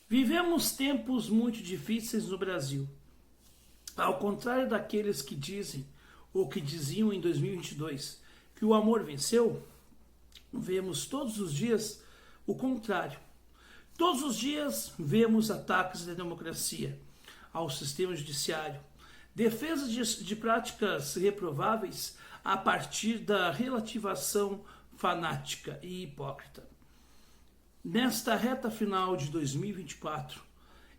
Vivemos tempos muito difíceis no Brasil. Ao contrário daqueles que dizem, ou que diziam em 2022, que o amor venceu, vemos todos os dias o contrário. Todos os dias vemos ataques à democracia, ao sistema judiciário, defesa de práticas reprováveis a partir da relativação fanática e hipócrita. Nesta reta final de 2024,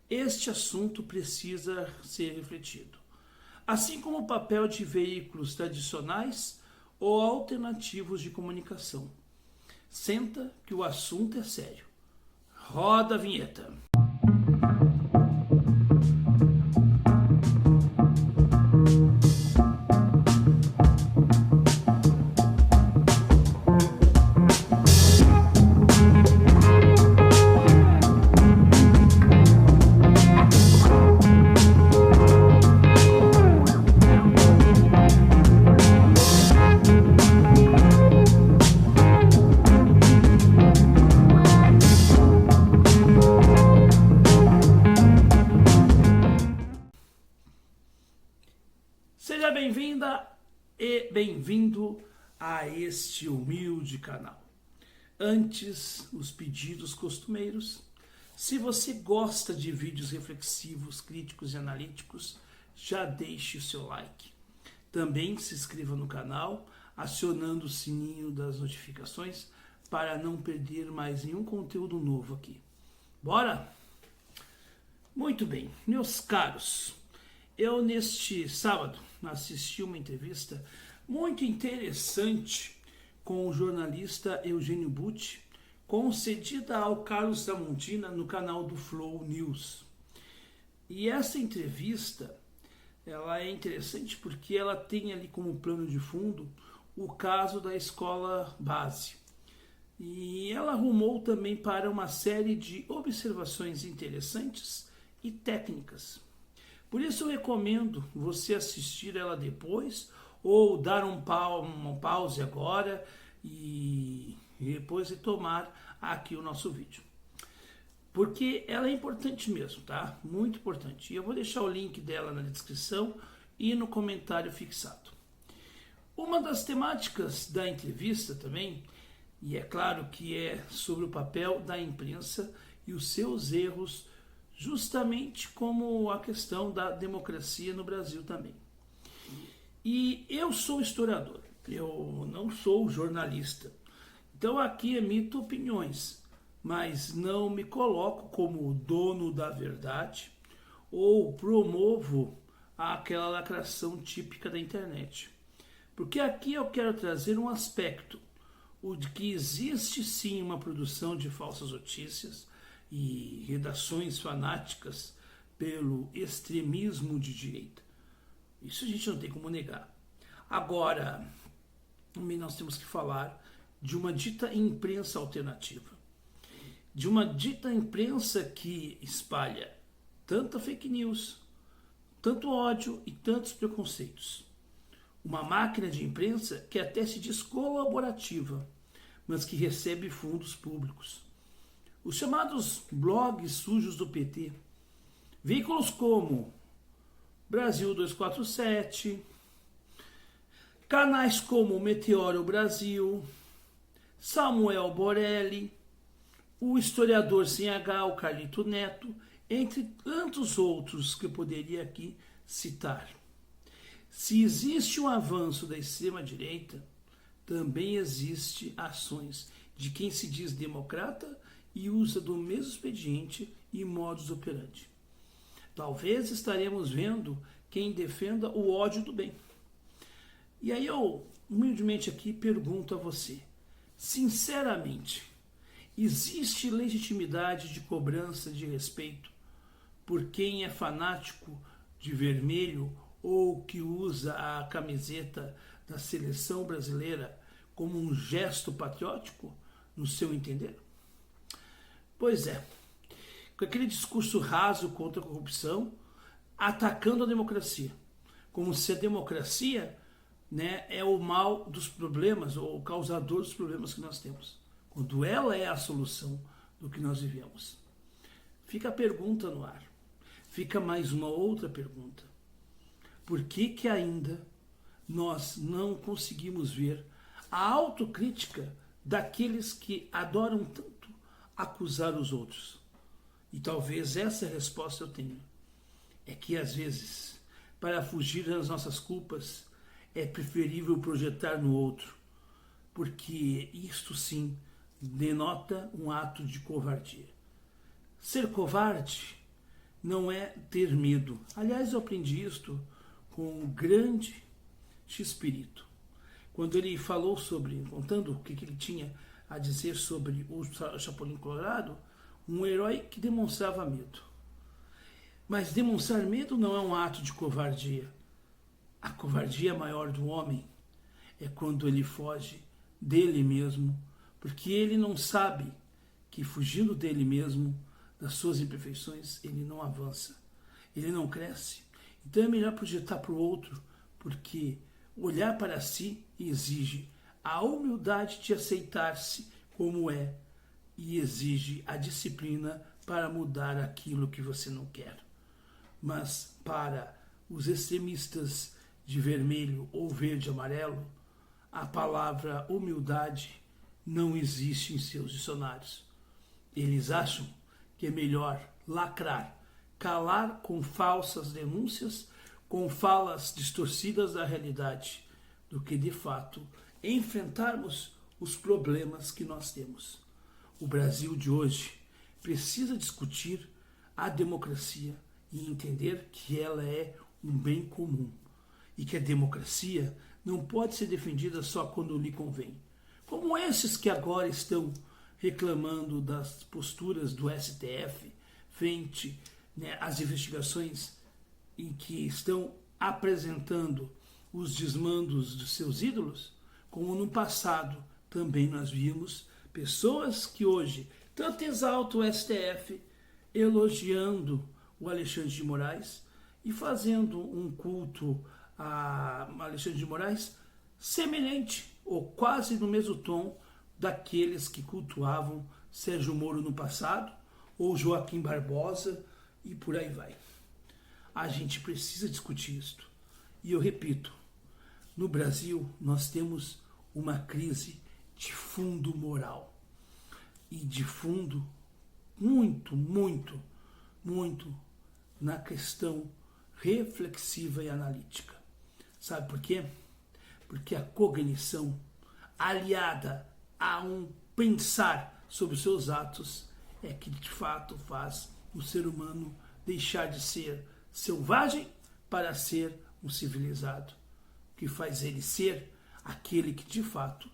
este assunto precisa ser refletido, assim como o papel de veículos tradicionais ou alternativos de comunicação. Senta que o assunto é sério. Roda a vinheta. Seja bem-vinda e bem-vindo a este humilde canal. Antes, os pedidos costumeiros. Se você gosta de vídeos reflexivos, críticos e analíticos, já deixe o seu like. Também se inscreva no canal, acionando o sininho das notificações para não perder mais nenhum conteúdo novo aqui. Bora? Muito bem, meus caros. Eu, neste sábado, assisti uma entrevista muito interessante com o jornalista Eugênio Butti, concedida ao Carlos Tramontina no canal do Flow News. E essa entrevista, ela é interessante porque ela tem ali como plano de fundo o caso da escola base. E ela arrumou também para uma série de observações interessantes e técnicas. Por isso eu recomendo você assistir ela depois ou dar uma pause agora e depois retomar aqui o nosso vídeo. Porque ela é importante mesmo, tá? Muito importante. E eu vou deixar o link dela na descrição e no comentário fixado. Uma das temáticas da entrevista também, e é claro que é sobre o papel da imprensa e os seus erros, justamente como a questão da democracia no Brasil também. E eu sou historiador, eu não sou jornalista. Então aqui emito opiniões, mas não me coloco como dono da verdade ou promovo aquela lacração típica da internet. Porque aqui eu quero trazer um aspecto, o de que existe sim uma produção de falsas notícias, e redações fanáticas pelo extremismo de direita. Isso a gente não tem como negar. Agora, também nós temos que falar de uma dita imprensa alternativa. De uma dita imprensa que espalha tanta fake news, tanto ódio e tantos preconceitos. Uma máquina de imprensa que até se diz colaborativa, mas que recebe fundos públicos. Os chamados blogs sujos do PT, veículos como Brasil 247, canais como Meteoro Brasil, Samuel Borelli, o historiador sem H, o Carlito Neto, entre tantos outros que eu poderia aqui citar. Se existe um avanço da extrema-direita, também existe ações de quem se diz democrata e usa do mesmo expediente e modus operandi. Talvez estaremos vendo quem defenda o ódio do bem. E aí eu, humildemente aqui, pergunto a você, sinceramente, existe legitimidade de cobrança de respeito por quem é fanático de vermelho ou que usa a camiseta da seleção brasileira como um gesto patriótico, no seu entender? Pois é, com aquele discurso raso contra a corrupção, atacando a democracia, como se a democracia, é o mal dos problemas, ou o causador dos problemas que nós temos, quando ela é a solução do que nós vivemos. fica a pergunta no ar. Fica mais uma outra pergunta. Por que que ainda nós não conseguimos ver a autocrítica daqueles que adoram tanto acusar os outros? E talvez essa resposta eu tenha. É que às vezes, para fugir das nossas culpas, é preferível projetar no outro, porque isto sim denota um ato de covardia. Ser covarde não é ter medo. Aliás, eu aprendi isto com o grande X-Pirito, quando ele falou sobre, contando o que ele tinha a dizer sobre o Chapolin Colorado, um herói que demonstrava medo. Mas demonstrar medo não é um ato de covardia. A covardia maior do homem é quando ele foge dele mesmo, porque ele não sabe que fugindo dele mesmo, das suas imperfeições, ele não avança, ele não cresce. Então é melhor projetar para o outro, porque olhar para si exige a humildade de aceitar-se como é e exige a disciplina para mudar aquilo que você não quer. Mas para os extremistas de vermelho ou verde e amarelo, a palavra humildade não existe em seus dicionários. Eles acham que é melhor lacrar, calar com falsas denúncias, com falas distorcidas da realidade, do que de fato enfrentarmos os problemas que nós temos. O Brasil de hoje precisa discutir a democracia e entender que ela é um bem comum e que a democracia não pode ser defendida só quando lhe convém. Como esses que agora estão reclamando das posturas do STF frente às investigações em que estão apresentando os desmandos dos seus ídolos, como no passado também nós vimos pessoas que hoje tanto exaltam o STF elogiando o Alexandre de Moraes e fazendo um culto a Alexandre de Moraes semelhante ou quase no mesmo tom daqueles que cultuavam Sérgio Moro no passado ou Joaquim Barbosa e por aí vai. A gente precisa discutir isto. E eu repito, no Brasil nós temos uma crise de fundo moral e de fundo muito na questão reflexiva e analítica. Sabe por quê? Porque a cognição, aliada a um pensar sobre os seus atos, é que de fato faz o ser humano deixar de ser selvagem para ser um civilizado, que faz ele ser aquele que de fato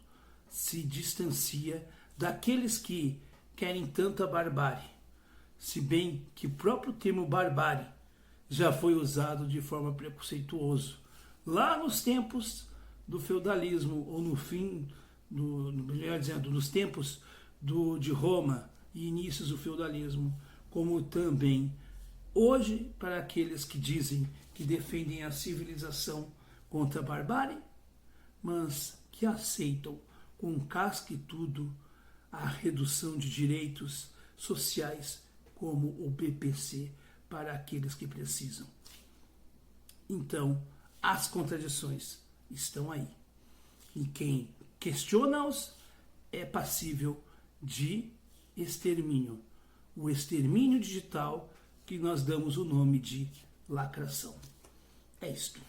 se distancia daqueles que querem tanta barbárie, se bem que o próprio termo barbárie já foi usado de forma preconceituosa lá nos tempos do feudalismo, ou no fim, melhor dizendo, nos tempos de Roma e inícios do feudalismo, como também hoje para aqueles que dizem que defendem a civilização contra a barbárie, mas que aceitam com casca e tudo a redução de direitos sociais como o BPC para aqueles que precisam. Então, as contradições estão aí. E quem questiona-os é passível de extermínio. O extermínio digital que nós damos o nome de lacração. É isto.